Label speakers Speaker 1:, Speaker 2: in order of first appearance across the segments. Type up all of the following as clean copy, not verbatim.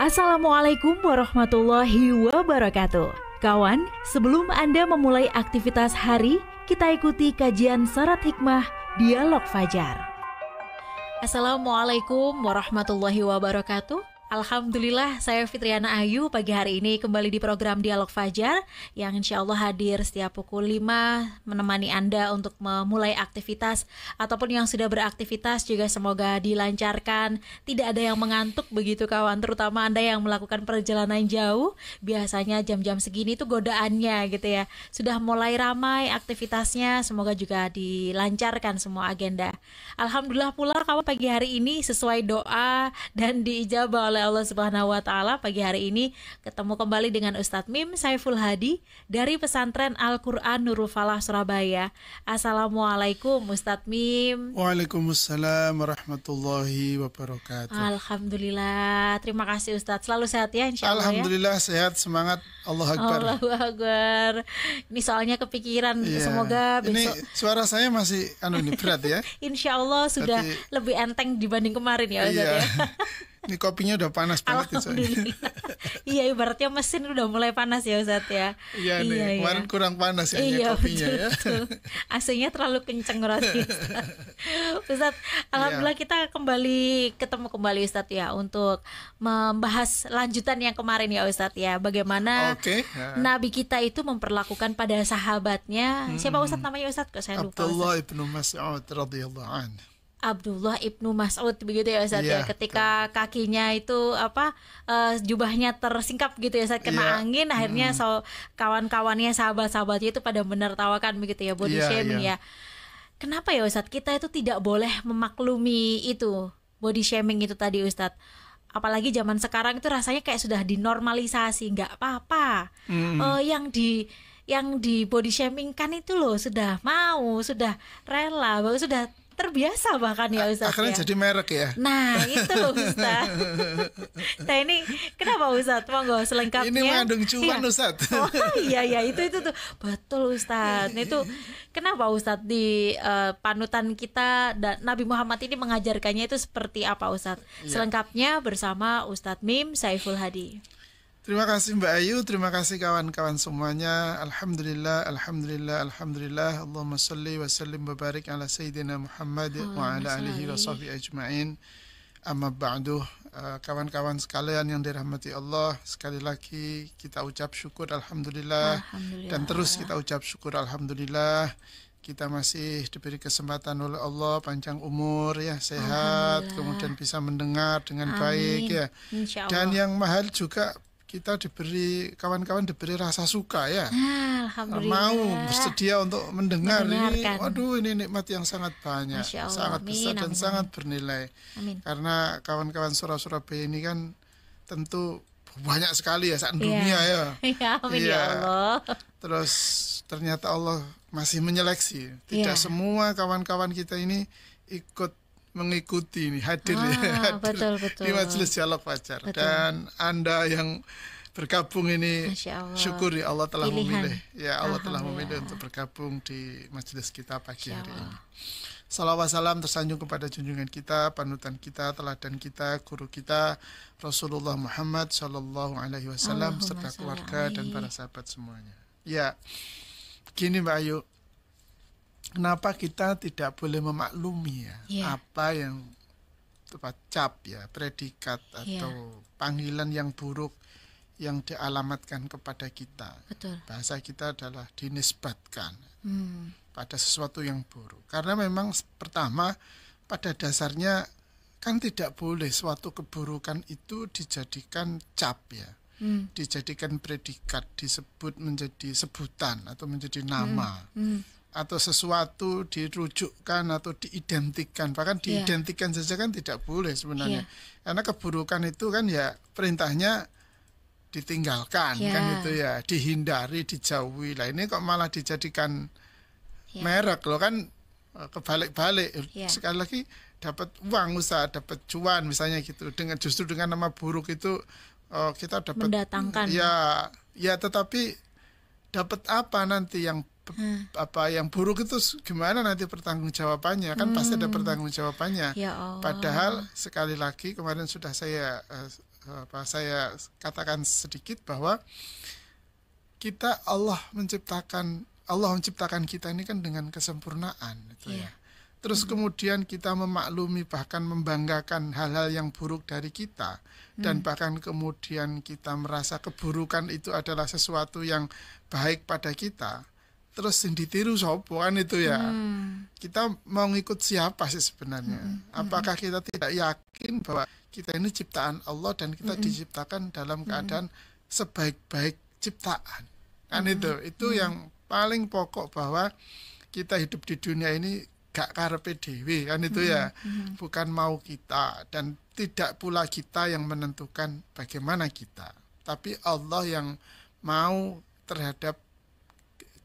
Speaker 1: Assalamualaikum warahmatullahi wabarakatuh. Kawan, sebelum Anda memulai aktivitas hari, kita ikuti kajian Syarat Hikmah Dialog Fajar. Assalamualaikum warahmatullahi wabarakatuh. Alhamdulillah, saya Fitriana Ayu pagi hari ini kembali di program Dialog Fajar yang insya Allah hadir setiap pukul 5 menemani Anda untuk memulai aktivitas ataupun yang sudah beraktivitas juga semoga dilancarkan, tidak ada yang mengantuk begitu kawan, terutama Anda yang melakukan perjalanan jauh, biasanya jam-jam segini tuh godaannya gitu ya, sudah mulai ramai aktivitasnya, semoga juga dilancarkan semua agenda. Alhamdulillah pula kawan pagi hari ini sesuai doa dan diijabah oleh Allah Subhanahu wa taala, pagi hari ini ketemu kembali dengan Ustadz Mim Saiful Hadi dari Pesantren Al-Qur'an Nurul Falah Surabaya. Assalamualaikum Ustadz Mim.
Speaker 2: Waalaikumsalam warahmatullahi wabarakatuh.
Speaker 1: Alhamdulillah, terima kasih Ustadz, selalu sehat ya insya Allah.
Speaker 2: Alhamdulillah ya. Sehat, semangat. Allahu Akbar.
Speaker 1: Allahu Akbar. Ini soalnya kepikiran, semoga
Speaker 2: ini
Speaker 1: besok.
Speaker 2: suara saya masih ini berat ya.
Speaker 1: Insya Allah sudah lebih enteng dibanding kemarin ya Ustadz ya.
Speaker 2: Ini kopinya udah panas banget.
Speaker 1: Alhamdulillah. Iya, ibaratnya mesin udah mulai panas ya Ustadz ya.
Speaker 2: Iya nih, kemarin kurang panas ya kopinya ya.
Speaker 1: AC-nya terlalu kenceng berarti Ustadz. Alhamdulillah kita ketemu kembali Ustadz ya untuk membahas lanjutan yang kemarin ya Ustadz ya. Bagaimana Nabi kita itu memperlakukan pada sahabatnya. Siapa Ustadz namanya Ustadz? Kok saya lupa.
Speaker 2: Abdullah ibnu Mas'ud radhiyallahu anhu.
Speaker 1: Abdullah ibnu Mas'ud begitu ya Ustadz ya. Ketika kakinya itu jubahnya tersingkap gitu ya Ustadz, kena angin, akhirnya kawan-kawannya, sahabat-sahabatnya itu pada menertawakan begitu ya, body shaming ya. Kenapa ya Ustadz kita itu tidak boleh memaklumi itu, body shaming itu tadi Ustadz? Apalagi zaman sekarang itu rasanya kayak sudah dinormalisasi, nggak apa-apa. Yang di body shaming kan itu loh sudah rela, sudah terbiasa bahkan ya Ustadz.
Speaker 2: Akhirnya jadi merek ya.
Speaker 1: Nah itu loh Ustadz. Nah ini kenapa Ustadz? Monggo selengkapnya.
Speaker 2: Ini mengandung cuan Ustadz.
Speaker 1: Oh iya itu tuh betul Ustadz. Itu kenapa Ustadz di panutan kita dan Nabi Muhammad ini mengajarkannya itu seperti apa Ustadz? Selengkapnya bersama Ustadz Mim Saiful Hadi.
Speaker 2: Terima kasih Mbak Ayu, terima kasih kawan-kawan semuanya. Alhamdulillah. Allahumma salli wa sallim wa barik ala Sayyidina Muhammad wa ala alihi wa sahbihi ajma'in. Amma ba'du, kawan-kawan sekalian yang dirahmati Allah, sekali lagi kita ucap syukur Alhamdulillah. Dan terus kita ucap syukur Alhamdulillah. Kita masih diberi kesempatan oleh Allah, panjang umur ya, sehat, kemudian bisa mendengar dengan baik ya. Dan yang mahal juga kita kawan-kawan diberi rasa suka ya. Mau bersedia untuk mendengar ini. Waduh, ini nikmat yang sangat banyak, sangat besar dan sangat bernilai. Karena kawan-kawan Surabaya ini kan tentu banyak sekali ya saat dunia ya.
Speaker 1: Amin ya Allah.
Speaker 2: Terus ternyata Allah masih menyeleksi. Tidak semua kawan-kawan kita ini ikut mengikuti ini hadir
Speaker 1: betul.
Speaker 2: di majelis dialog fajar. Dan Anda yang bergabung ini syukuri Allah telah memilih ya, Allah telah memilih untuk bergabung di majelis kita pagi hari ini. Salawat salam tersanjung kepada junjungan kita, panutan kita, teladan kita, guru kita Rasulullah Muhammad Sallallahu Alaihi Wasallam serta keluarga dan para sahabat semuanya. Ya, gini Mbak Ayu, kenapa kita tidak boleh memaklumi apa yang cap ya, predikat atau panggilan yang buruk yang dialamatkan kepada kita.
Speaker 1: Betul.
Speaker 2: Bahasa kita adalah dinisbatkan pada sesuatu yang buruk. Karena memang pertama pada dasarnya kan tidak boleh suatu keburukan itu dijadikan cap ya. Dijadikan predikat, disebut menjadi sebutan atau menjadi nama. Atau sesuatu dirujukkan atau diidentikan, bahkan diidentikan saja kan tidak boleh sebenarnya. Karena keburukan itu kan ya perintahnya ditinggalkan kan itu ya, dihindari, dijauhi. Lah ini kok malah dijadikan merek loh kan, kebalik-balik. Sekali lagi dapat uang usaha, dapat cuan misalnya gitu. Justru dengan nama buruk itu kita dapat
Speaker 1: mendatangkan.
Speaker 2: Ya tetapi dapat apa nanti yang apa yang buruk itu gimana nanti pertanggungjawabannya, kan pasti ada pertanggungjawabannya.
Speaker 1: Ya Allah.
Speaker 2: Padahal sekali lagi kemarin sudah saya saya katakan sedikit bahwa Allah menciptakan kita ini kan dengan kesempurnaan gitu ya. Terus kemudian kita memaklumi bahkan membanggakan hal-hal yang buruk dari kita dan bahkan kemudian kita merasa keburukan itu adalah sesuatu yang baik pada kita. Terus yang ditiru sopo kan itu ya. Kita mau ngikut siapa sih sebenarnya? Apakah kita tidak yakin bahwa kita ini ciptaan Allah dan kita diciptakan dalam keadaan sebaik-baik ciptaan? Kan itu yang paling pokok, bahwa kita hidup di dunia ini gak karepe dhewe kan itu ya. Bukan mau kita dan tidak pula kita yang menentukan bagaimana kita, tapi Allah yang mau terhadap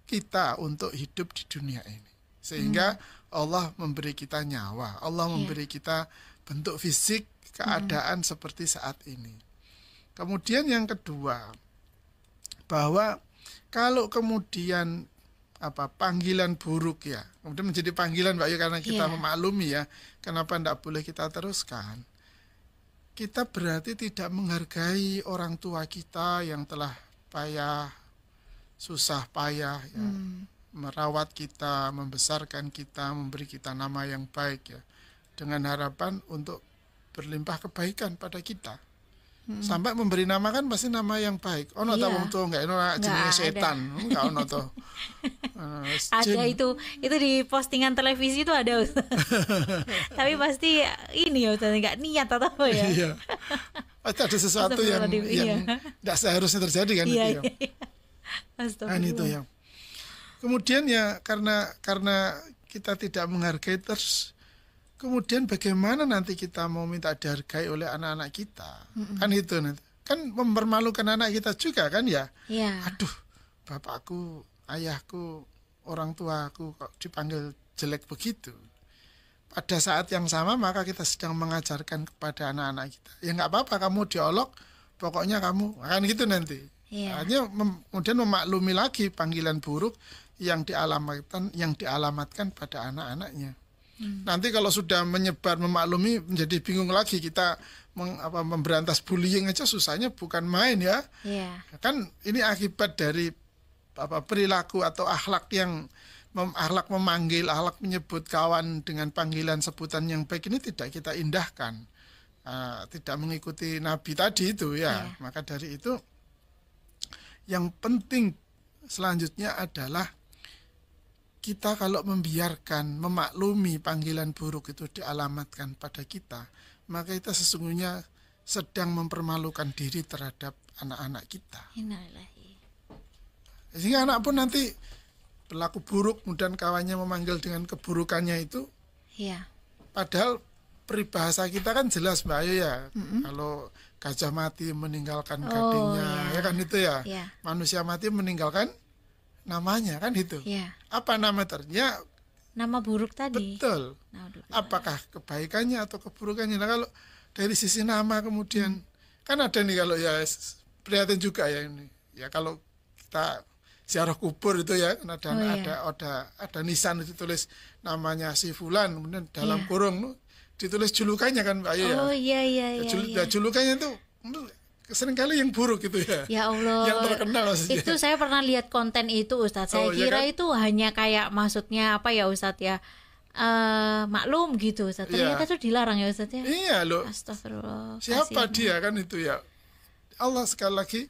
Speaker 2: kita untuk hidup di dunia ini. Sehingga Allah memberi kita nyawa, Allah memberi kita bentuk fisik, keadaan seperti saat ini. Kemudian yang kedua, bahwa kalau kemudian panggilan buruk ya, kemudian menjadi panggilan Mbak Ayu karena kita memaklumi ya, kenapa tidak boleh kita teruskan. Kita berarti tidak menghargai orang tua kita yang telah payah, susah payah ya, merawat kita, membesarkan kita, memberi kita nama yang baik ya, dengan harapan untuk berlimpah kebaikan pada kita. Sampai memberi nama kan pasti nama yang baik. Ono ta wong tuwa enggak ono jenenge setan, enggak ono to.
Speaker 1: Ada itu di postingan televisi itu ada Ustaz. Tapi pasti ini ya Ustaz, enggak niat atau apa ya. Iya.
Speaker 2: Pasti ada sesuatu yang enggak seharusnya terjadi kan itu ya. Kan itu ya. Kemudian ya karena kita tidak menghargai, terus kemudian bagaimana nanti kita mau minta dihargai oleh anak-anak kita? Kan itu nanti. Kan mempermalukan anak kita juga kan ya? Aduh, bapakku, ayahku, orang tuaku kok dipanggil jelek begitu. Pada saat yang sama maka kita sedang mengajarkan kepada anak-anak kita. Ya nggak apa-apa kamu diolok, pokoknya kamu kan gitu nanti. Artinya kemudian memaklumi lagi panggilan buruk yang dialamatkan pada anak-anaknya. Nanti kalau sudah menyebar, memaklumi, menjadi bingung lagi. Kita memberantas bullying aja susahnya bukan main ya. Kan ini akibat dari perilaku atau akhlak yang akhlak memanggil, akhlak menyebut kawan dengan panggilan sebutan yang baik ini tidak kita indahkan. Tidak mengikuti Nabi tadi itu ya. Maka dari itu yang penting selanjutnya adalah kita kalau membiarkan, memaklumi panggilan buruk itu dialamatkan pada kita, maka kita sesungguhnya sedang mempermalukan diri terhadap anak-anak kita. Sehingga anak pun nanti berlaku buruk, kemudian kawannya memanggil dengan keburukannya itu. Padahal peribahasa kita kan jelas Mbak Ayu ya. Kalau gajah mati meninggalkan gadingnya, ya kan itu ya. Manusia mati meninggalkan namanya kan itu. Apa nama ternyata?
Speaker 1: Nama buruk tadi.
Speaker 2: Betul. Apakah kebaikannya atau keburukannya? Nah, kalau dari sisi nama kemudian kan ada nih, kalau ya prihatin juga ya ini. Ya kalau kita ziarah kubur itu ya, kan ada nisan ditulis namanya si fulan, kemudian dalam kurung ditulis julukannya kan Mbak Ayu ya.
Speaker 1: Iya.
Speaker 2: Julukannya itu seringkali yang buruk gitu ya.
Speaker 1: Ya Allah.
Speaker 2: Yang terkenal maksudnya.
Speaker 1: Itu saya pernah lihat konten itu Ustadz. Saya kira kan? Itu hanya kayak maksudnya apa ya Ustadz ya, maklum gitu Ustadz. Ternyata itu dilarang ya Ustadz ya.
Speaker 2: Iya loh.
Speaker 1: Astagfirullah.
Speaker 2: Siapa dia kan itu ya. Allah sekali lagi,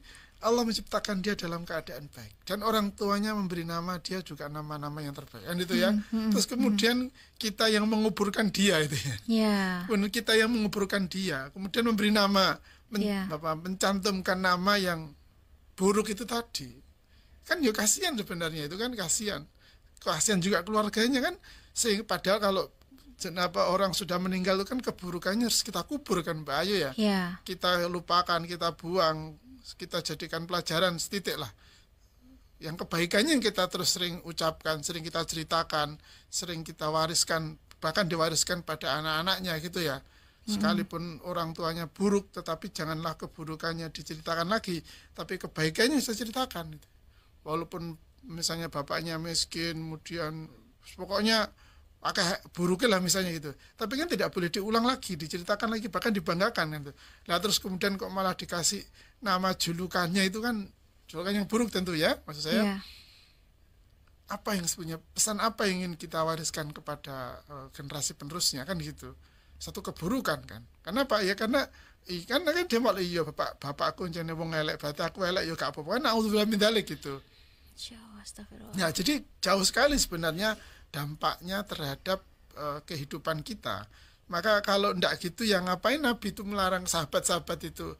Speaker 2: Allah menciptakan dia dalam keadaan baik. Dan orang tuanya memberi nama dia juga nama-nama yang terbaik. Kan itu ya. Terus kemudian kita yang menguburkan dia itu ya. Kita yang menguburkan dia. Kemudian memberi nama, mencantumkan nama yang buruk itu tadi. Kan ya kasihan sebenarnya, itu kan kasihan. Kasihan juga keluarganya kan. Sehingga padahal kalau orang sudah meninggal itu kan keburukannya harus kita kubur kan Mbak Ayu ya. Kita lupakan, kita buang, kita jadikan pelajaran setitik lah. Yang kebaikannya yang kita terus sering ucapkan, sering kita ceritakan, sering kita wariskan, bahkan diwariskan pada anak-anaknya gitu ya. Sekalipun orang tuanya buruk, tetapi janganlah keburukannya diceritakan lagi, tapi kebaikannya saya ceritakan. Walaupun misalnya bapaknya miskin, kemudian pokoknya pakai buruknya lah misalnya gitu. Tapi kan tidak boleh diulang lagi, diceritakan lagi, bahkan dibanggakan gitu. Nah terus kemudian kok malah dikasih nama julukannya itu kan julukan yang buruk tentu ya, maksud saya. Apa yang sebenarnya, pesan apa yang ingin kita wariskan kepada generasi penerusnya kan gitu. Satu keburukan kan. Karena apa ya, karena kan dia malah iya bapakku jenenge wong elek, berarti aku elek ya gak apa-apa. Kan naudzubillah min dzalik gitu. Ya, jadi jauh sekali sebenarnya dampaknya terhadap kehidupan kita. Maka kalau ndak gitu ya ngapain Nabi itu melarang sahabat-sahabat itu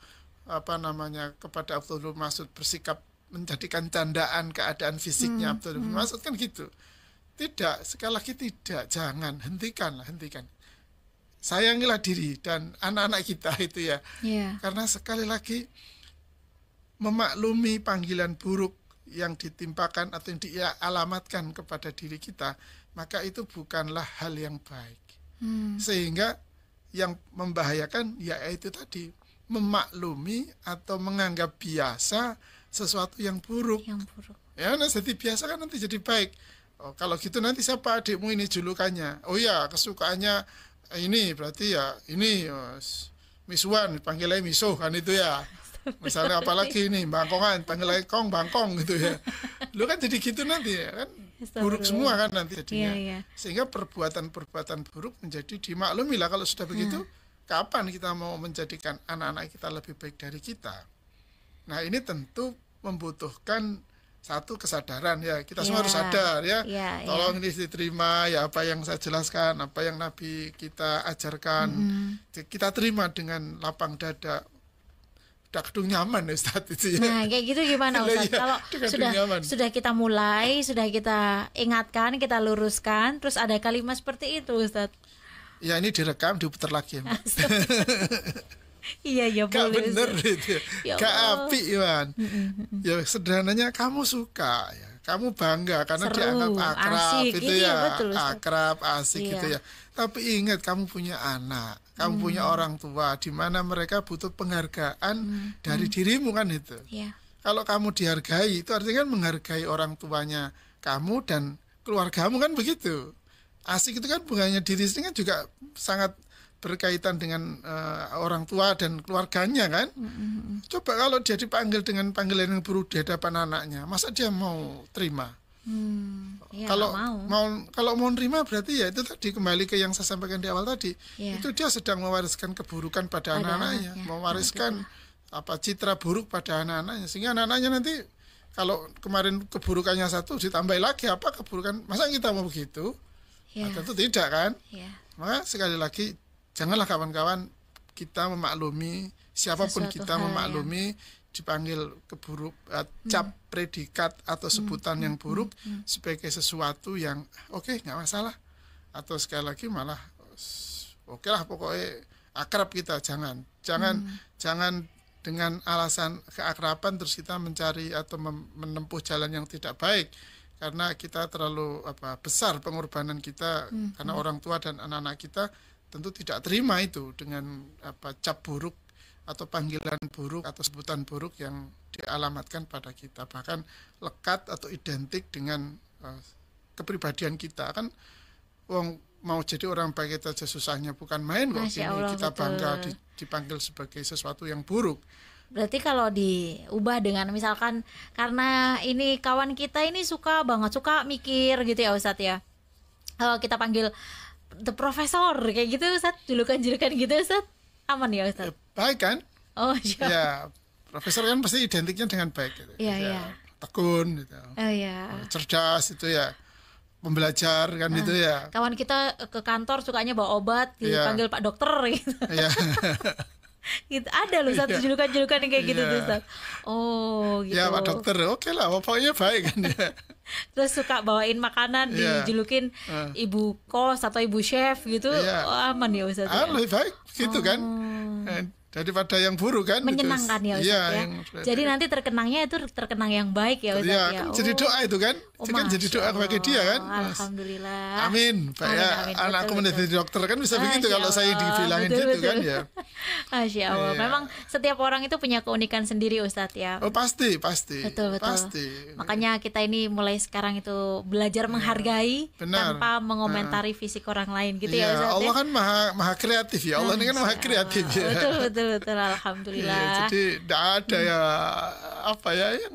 Speaker 2: kepada Abdullah bin Mas'ud bersikap menjadikan candaan keadaan fisiknya Abdullah bin Mas'ud kan gitu. Tidak, sekali lagi tidak, jangan, hentikan. Sayangilah diri dan anak-anak kita itu ya. Karena sekali lagi memaklumi panggilan buruk yang ditimpakan atau yang dialamatkan kepada diri kita, maka itu bukanlah hal yang baik. Sehingga yang membahayakan yaitu tadi memaklumi atau menganggap biasa sesuatu yang buruk. Ya, jadi biasa kan nanti jadi baik. Oh, kalau gitu nanti siapa adikmu ini julukannya? Oh ya, kesukaannya ini berarti ya ini Miswan panggilnya Misuh kan itu ya. Misalnya apalagi ini Bangkongan panggilnya Bangkong gitu ya. Lu kan jadi gitu nanti ya kan. Buruk semua kan nanti jadinya. Sehingga perbuatan-perbuatan buruk menjadi dimaklumi lah. Kalau sudah begitu, kapan kita mau menjadikan anak-anak kita lebih baik dari kita? Nah, ini tentu membutuhkan satu kesadaran ya, kita semua harus sadar ya. Tolong ini diterima ya, apa yang saya jelaskan, apa yang Nabi kita ajarkan, kita terima dengan lapang dada, kedung nyaman ya Ustaz itu ya.
Speaker 1: Nah kayak gitu gimana Ustaz? Kalau sudah kita mulai, sudah kita ingatkan, kita luruskan, terus ada kalimat seperti itu Ustaz.
Speaker 2: Ya ini direkam, diputar lagi ya Mbak.
Speaker 1: Iya
Speaker 2: gak
Speaker 1: boleh.
Speaker 2: Bener itu. Gak apik Iwan. Ya sederhananya kamu suka ya, kamu bangga karena seru, dianggap akrab asik, itu ya, betul, akrab asik gitu ya. Tapi ingat kamu punya anak, kamu punya orang tua di mana mereka butuh penghargaan dari dirimu kan itu. Kalau kamu dihargai itu artinya kan menghargai orang tuanya kamu dan keluargamu kan begitu. Asik itu kan bukan hanya diri sendiri, kan juga sangat berkaitan dengan orang tua dan keluarganya kan. Coba kalau dia dipanggil dengan panggilan yang buruk di hadapan anaknya, masa dia mau terima? Kalau mau terima berarti ya itu tadi kembali ke yang saya sampaikan di awal tadi. Itu dia sedang mewariskan keburukan pada anak-anaknya, mewariskan citra buruk pada anak-anaknya, sehingga anak-anaknya nanti kalau kemarin keburukannya satu ditambah lagi apa keburukan, masa kita mau begitu? Tentu tidak kan. Maka sekali lagi janganlah kawan-kawan kita memaklumi, siapapun kita memaklumi dipanggil keburuk, cap predikat atau sebutan yang buruk sebagai sesuatu yang oke, nggak masalah, atau sekali lagi malah oke lah pokoknya akrab kita, jangan dengan alasan keakraban terus kita mencari atau menempuh jalan yang tidak baik karena kita terlalu besar pengorbanan kita karena orang tua dan anak-anak kita tentu tidak terima itu dengan cap buruk atau panggilan buruk atau sebutan buruk yang dialamatkan pada kita, bahkan lekat atau identik dengan kepribadian kita kan. Mau jadi orang baik aja susahnya bukan main kok. Kita bangga dipanggil sebagai sesuatu yang buruk.
Speaker 1: Berarti kalau diubah dengan misalkan karena ini kawan kita ini suka mikir gitu ya Ustadz ya, kita panggil The Professor kayak gitu Ustadz, julukan-julukan gitu Ustadz, aman ya Ustadz?
Speaker 2: Baik kan?
Speaker 1: Oh iya.
Speaker 2: Ya, profesor kan pasti identiknya dengan baik gitu.
Speaker 1: Iya.
Speaker 2: Tekun gitu. Cerdas itu ya. Pembelajar kan itu ya.
Speaker 1: Kawan kita ke kantor sukanya bawa obat, dipanggil Pak Dokter gitu. Iya. Gitu. Ada loh satu julukan-julukan yang kayak gitu Ustaz. Oh gitu.
Speaker 2: Ya Pak Dokter, oke lah, pokoknya baik kan ya.
Speaker 1: Terus suka bawain makanan dijulukin ibu kos atau ibu chef gitu. Oh, aman ya Ustaz.
Speaker 2: Lebih baik gitu kan. daripada yang buruk kan.
Speaker 1: Menyenangkan ya Ustaz ya. Jadi nanti terkenangnya itu terkenang yang baik ya Ustaz ya.
Speaker 2: Kan jadi doa itu kan. Kan jadi doa bagi dia kan.
Speaker 1: Alhamdulillah.
Speaker 2: Amin. Pak ya, anakku menjadi dokter kan bisa begitu kalau saya dibilangin gitu kan ya.
Speaker 1: Masya Allah. Memang setiap orang itu punya keunikan sendiri Ustaz ya.
Speaker 2: Oh pasti.
Speaker 1: Betul.
Speaker 2: Pasti.
Speaker 1: Makanya kita ini mulai sekarang itu belajar menghargai tanpa mengomentari fisik orang lain gitu ya Ustaz.
Speaker 2: Allah kan maha kreatif ya. Allah ini kan maha kreatif ya.
Speaker 1: Betul. Alhamdulillah.
Speaker 2: Jadi tidak ada ya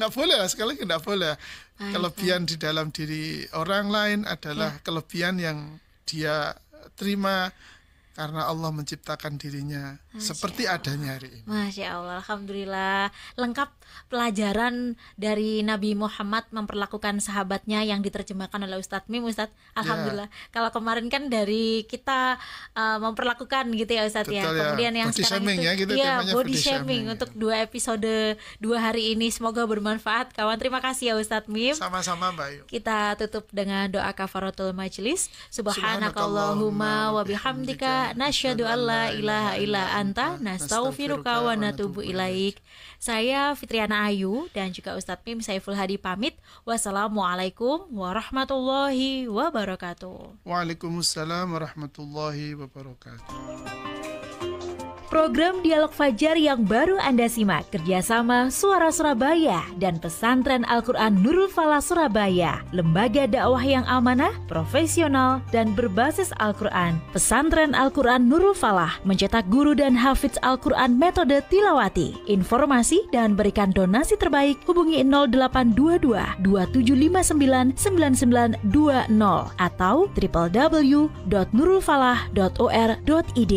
Speaker 2: nggak boleh lah, sekali lagi nggak boleh. Kelebihan di dalam diri orang lain adalah kelebihan yang dia terima karena Allah menciptakan dirinya seperti adanya hari ini.
Speaker 1: Masya Allah, Alhamdulillah. Lengkap pelajaran dari Nabi Muhammad memperlakukan sahabatnya yang diterjemahkan oleh Ustadz Mim, Ustadz. Alhamdulillah. Kalau kemarin kan dari kita memperlakukan gitu ya Ustadz ya. Kemudian yang
Speaker 2: body
Speaker 1: sekarang
Speaker 2: shaming
Speaker 1: itu
Speaker 2: ya, kita
Speaker 1: body shaming untuk 2 episode 2 hari ini. Semoga bermanfaat kawan. Terima kasih ya Ustadz Mim.
Speaker 2: Sama-sama Mbak Ayu.
Speaker 1: Kita tutup dengan doa kafaratul majlis. Subhanakallahumma wa bihamdika nasyhadu an la ilaha illa anta nastaghfiruka wa natubu ilaik. Saya Fitriana Ayu dan juga Ustadz Mim Saiful Hadi pamit. Wassalamualaikum warahmatullahi wabarakatuh.
Speaker 2: Waalaikumsalam warahmatullahi wabarakatuh.
Speaker 1: Program Dialog Fajar yang baru Anda simak kerjasama Suara Surabaya dan Pesantren Al-Quran Nurul Falah Surabaya, lembaga dakwah yang amanah, profesional, dan berbasis Al-Quran. Pesantren Al-Quran Nurul Falah mencetak guru dan hafidz Al-Quran metode tilawati. Informasi dan berikan donasi terbaik hubungi 0822 2759 9920 atau www.nurulfalah.or.id.